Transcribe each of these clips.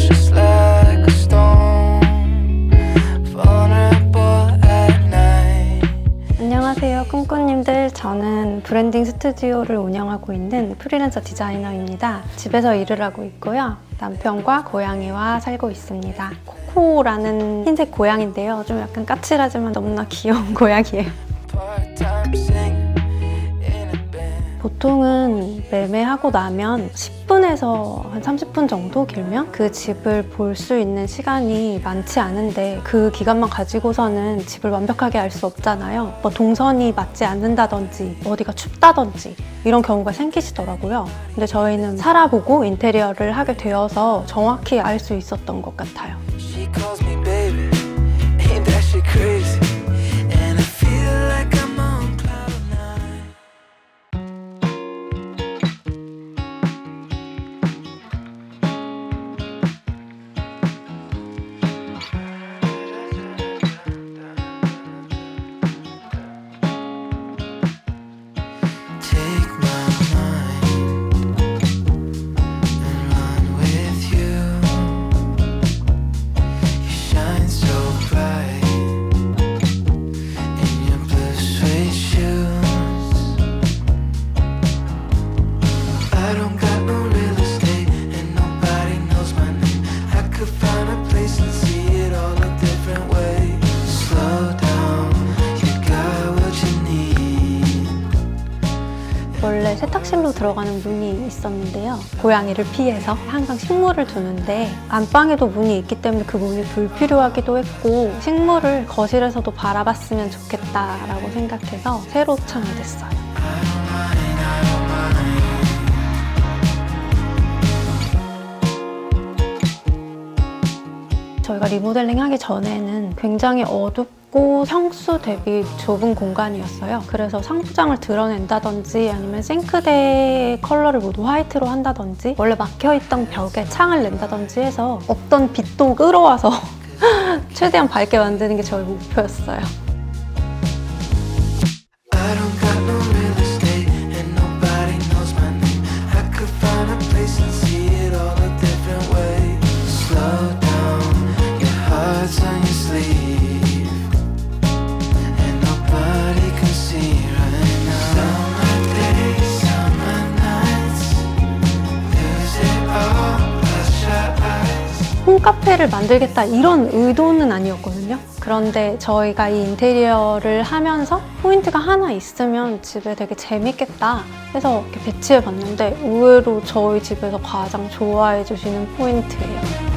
feels just like a stone, vulnerable at night. 안녕하세요 꿈꾸님들. 저는 브랜딩 스튜디오를 운영하고 있는 프리랜서 디자이너입니다. 집에서 일을 하고 있고요. 남편과 고양이와 살고 있습니다. 코코라는 흰색 고양인데요. 좀 약간 까칠하지만 너무나 귀여운 고양이에요. Part-time singer in a band. 보통은 매매하고 나면 10분에서 한 30분 정도 길면 그 집을 볼 수 있는 시간이 많지 않은데 그 기간만 가지고서는 집을 완벽하게 알 수 없잖아요. 뭐 동선이 맞지 않는다든지 어디가 춥다든지 이런 경우가 생기시더라고요. 근데 저희는 살아보고 인테리어를 하게 되어서 정확히 알 수 있었던 것 같아요. She calls me baby, ain't that shit crazy? And I feel like I'm on cloud nine. Take my mind and run with you. You shine so bright in your blue suede shoes. I don't got no real estate and nobody knows my name. I could find a place and see it all a different way. Slow down, you got what you need. 원래 세탁실로 들어가는 문이 있었는데요. 고양이를 피해서 항상 식물을 두는데 안방에도 문이 있기 때문에 그 문이 불필요하기도 했고 식물을 거실에서도 바라봤으면 좋겠다라고 생각해서 새로 창을했어요. 저희가 리모델링 하기 전에는 굉장히 어둡고 평수 대비 좁은 공간이었어요. 그래서 상부장을 드러낸다든지 아니면 싱크대 컬러를 모두 화이트로 한다든지 원래 막혀있던 벽에 창을 낸다든지 해서 없던 빛도 끌어와서 최대한 밝게 만드는 게 저희 목표였어요. I don't got no real estate and nobody knows my name. I could find a place and see it all a different way. Slow down, your heart's on your sleeve, and nobody can see right now. Summer days, summer nights, lose it all, close your eyes. 홈카페를 만들겠다 이런 의도는 아니었거든요. 그런데 저희가 이 인테리어를 하면서 포인트가 하나 있으면 집에 되게 재밌겠다 해서 이렇게 배치해 봤는데 의외로 저희 집에서 가장 좋아해 주시는 포인트예요.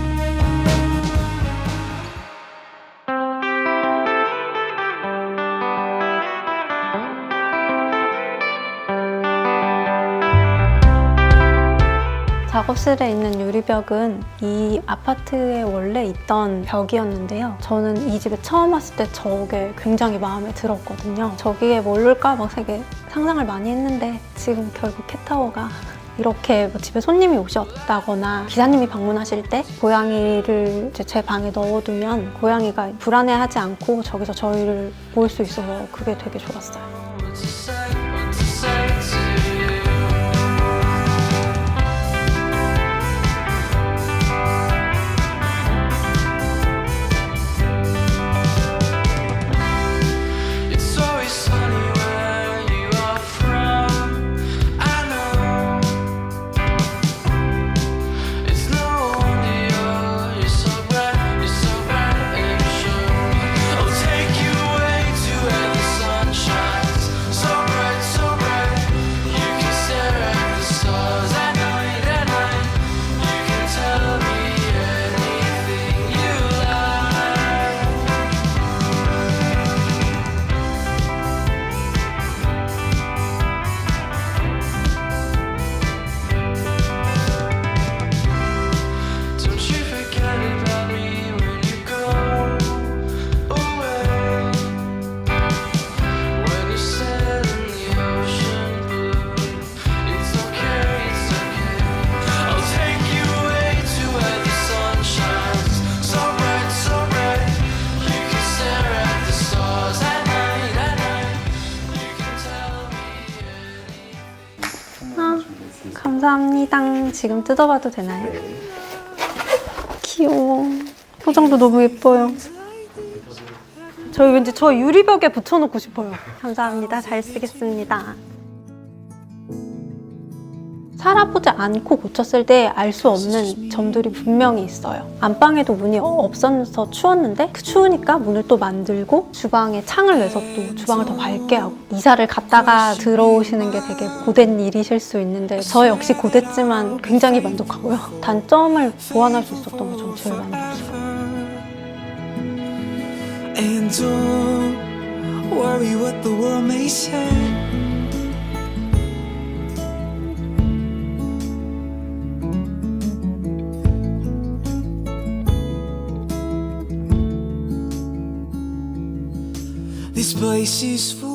작업실에 있는 유리벽은 이 아파트에 원래 있던 벽이었는데요. 저는 이 집에 처음 왔을 때 저게 굉장히 마음에 들었거든요. 저기에 뭘 넣을까 막 되게 상상을 많이 했는데 지금 결국 캣타워가 이렇게 뭐 집에 손님이 오셨다거나 기사님이 방문하실 때 고양이를 이제 제 방에 넣어두면 고양이가 불안해하지 않고 저기서 저희를 볼 수 있어서 그게 되게 좋았어요. What to say to you? It's always sunny where you are from. I know. It's no wonder you're so bright and sure. I'll take you away to where the sun shines. So bright, so bright. You can stare at the stars at night, at night. You can tell me anything you like. Don't you forget about me when you go away. When you sail in the ocean blue, it's okay, it's okay. I'll take you away to where the sun shines. So bright, so bright. You can stare at the stars at night, at night. You can tell me anything. 감사합니다. 지금 뜯어봐도 되나요? 귀여워. 포장도 너무 예뻐요. 저희 왠지 저 유리벽에 붙여놓고 싶어요. 감사합니다. 잘 쓰겠습니다. 살아보지 않고 고쳤을 때 알 수 없는 점들이 분명히 있어요. 안방에도 문이 없어서 추웠는데 그 추우니까 문을 또 만들고 주방에 창을 내서 또 주방을 더 밝게 하고 이사를 갔다가 들어오시는 게 되게 고된 일이실 수 있는데 저 역시 고됐지만 굉장히 만족하고요. 단점을 보완할 수 있었던 게 전 제일 만족스러워요. And don't worry what the world may say. This place is full